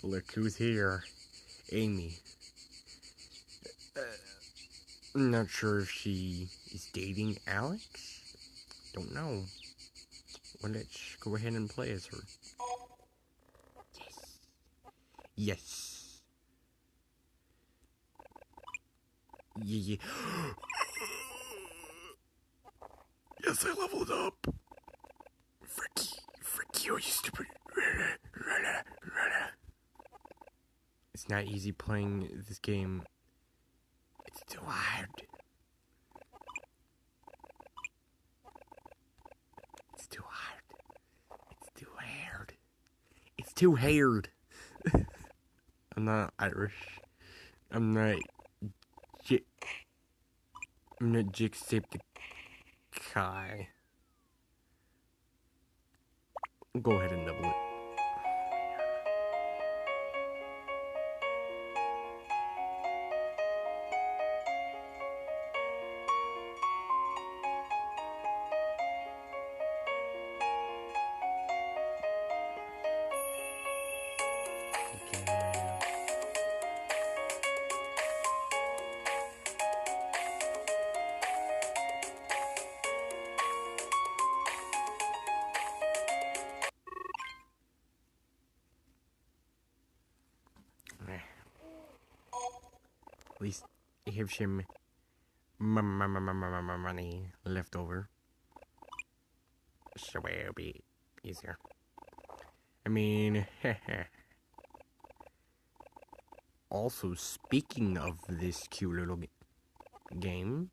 Look who's here. Amy. I'm not sure if she is dating Alex. Don't know. Well, let's go ahead and play as her. Yes. Yes. Yeah. Yes, I leveled up. Frick you stupid. It's not easy playing this game. It's too hard. It's too hard. It's too hard. It's too hard. I'm not Irish. I'm not Jacksepticeye. Go ahead and double it. At least I have some money left over, so it'll be easier. I mean, also speaking of this cute little game,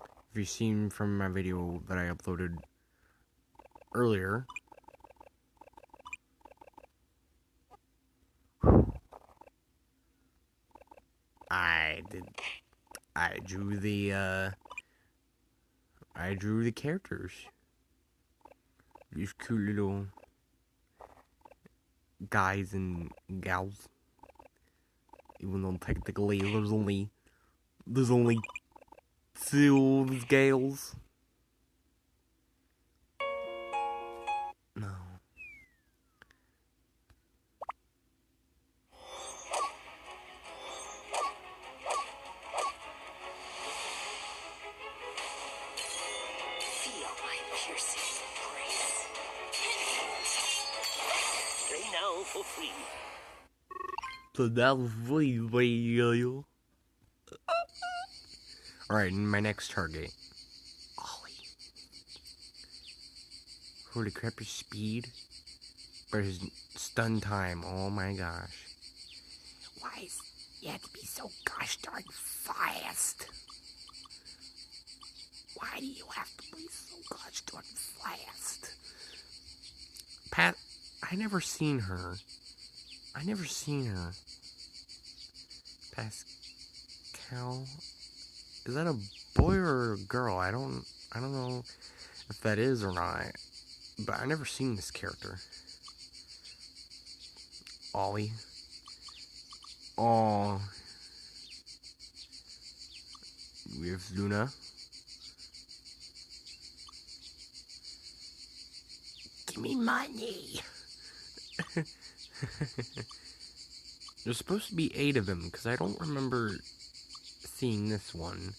if you've seen from my video that I uploaded earlier, I drew the characters. These cute little guys and gals. Even though technically there's only two gals. No. Feel my piercing embrace. Play now for free. So that was really. Alright, my next target. Ollie. Holy crap, his speed. But his stun time, oh my gosh. Why is you have to be so gosh darn fast? Why do you have to be so gosh darn fast? Pat, I never seen her. Pascal? Is that a boy or a girl? I don't know if that is or not. But I never seen this character. Ollie. Oh. We have Luna. Give me money. There's supposed to be 8 of them, because I don't remember seeing this one.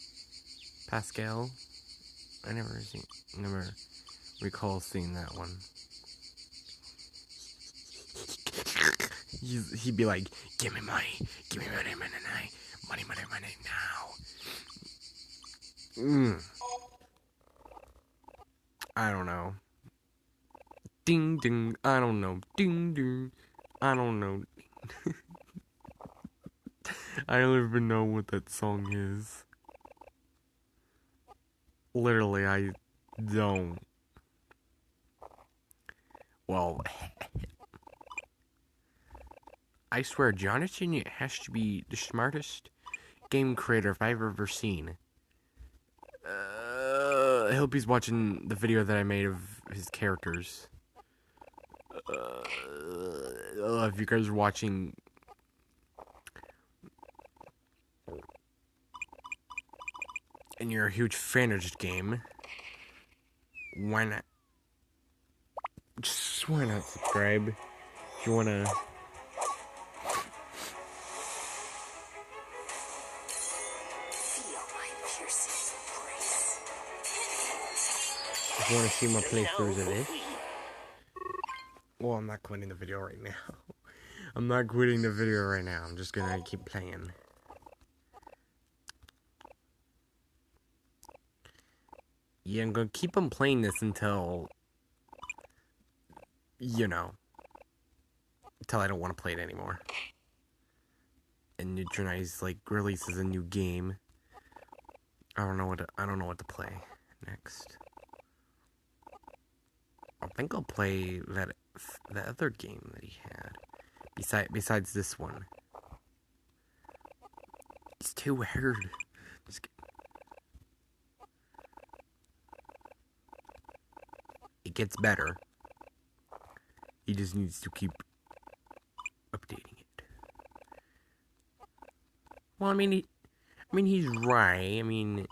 Pascal? I never recall seeing that one. He'd be like, give me money now. I don't know. Ding ding, I don't know. Ding ding, I don't know. I don't even know what that song is. Literally, I don't. Well, I swear, Jonathan has to be the smartest game creator I've ever seen. I hope he's watching the video that I made of his characters. If you guys are watching, and you're a huge fan of this game, why not? Just why not subscribe? If you wanna, Feel my piercing embrace. if you wanna see more Play now playthroughs of for this. free. Well, I'm not quitting the video right now. I'm not quitting the video right now. I'm just gonna keep playing. Yeah, I'm gonna keep on playing this until, you know, until I don't want to play it anymore. And Neutronize like releases a new game. I don't know what to play next. I think I'll play that other game that he had. Besides this one. It's too weird. It gets better. He just needs to keep updating it. Well, I mean, he's right. I mean,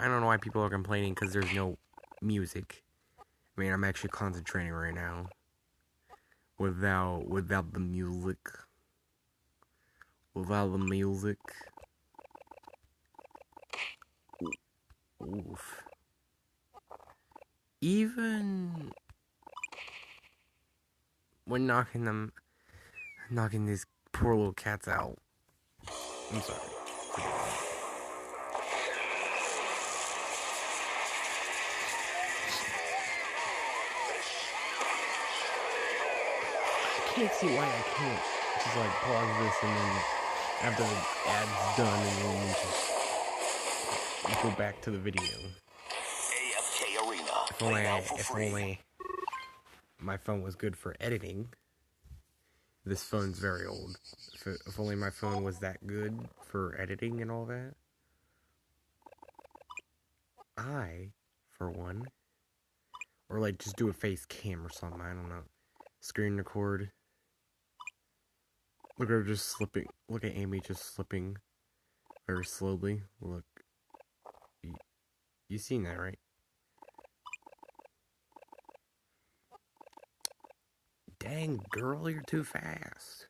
I don't know why people are complaining because there's no music. I mean, I'm actually concentrating right now. Without the music. Without the music. Oof. Even when knocking these poor little cats out. I'm sorry. I can't see why I can't just like pause this and then after the ad's done and then just go back to the video. AFK Arena. If only my phone was good for editing. This phone's very old. If only my phone was that good for editing and all that. I, for one, or like just do a face cam or something, I don't know. Screen record. Look at her just slipping. Look at Amy just slipping very slowly. Look. You seen that, right? Dang, girl, you're too fast.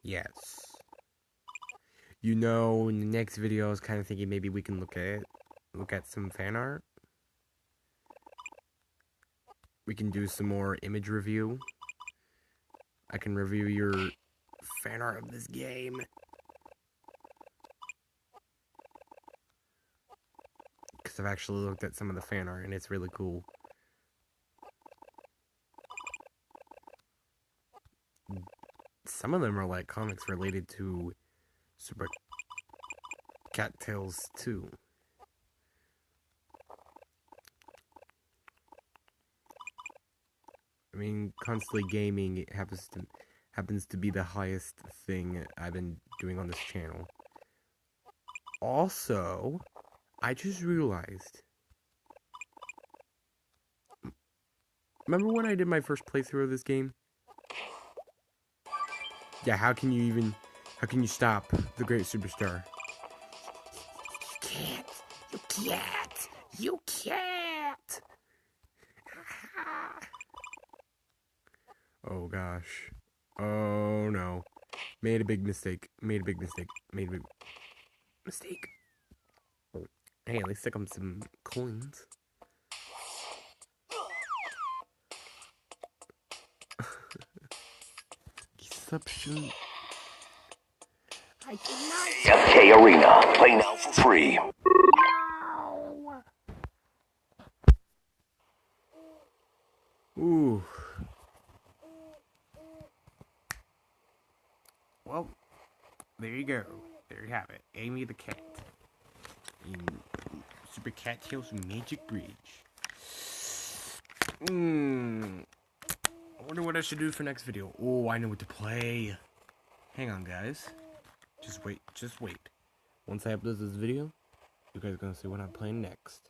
Yes. You know, in the next video, I was kind of thinking maybe we can look at some fan art. We can do some more image review. I can review your fan art of this game. Because I've actually looked at some of the fan art and it's really cool. Some of them are like comics related to Super Cat Tales 2. I mean, constantly gaming it happens to be the highest thing I've been doing on this channel. Also, I just realized. Remember when I did my first playthrough of this game? Yeah, how can you stop the great superstar? You can't. You can't. You can't. Oh gosh. Oh no. Made a big mistake. Mistake. Hey, at least I got some coins. Exception. I did not. AFK Arena. Play now for free. Ooh. Well, there you go. There you have it. Amy the cat. In Super Cat Tales Magic Bridge. I wonder what I should do for next video. Oh, I know what to play. Hang on, guys. Just wait. Once I upload this video, you guys are gonna see what I'm playing next.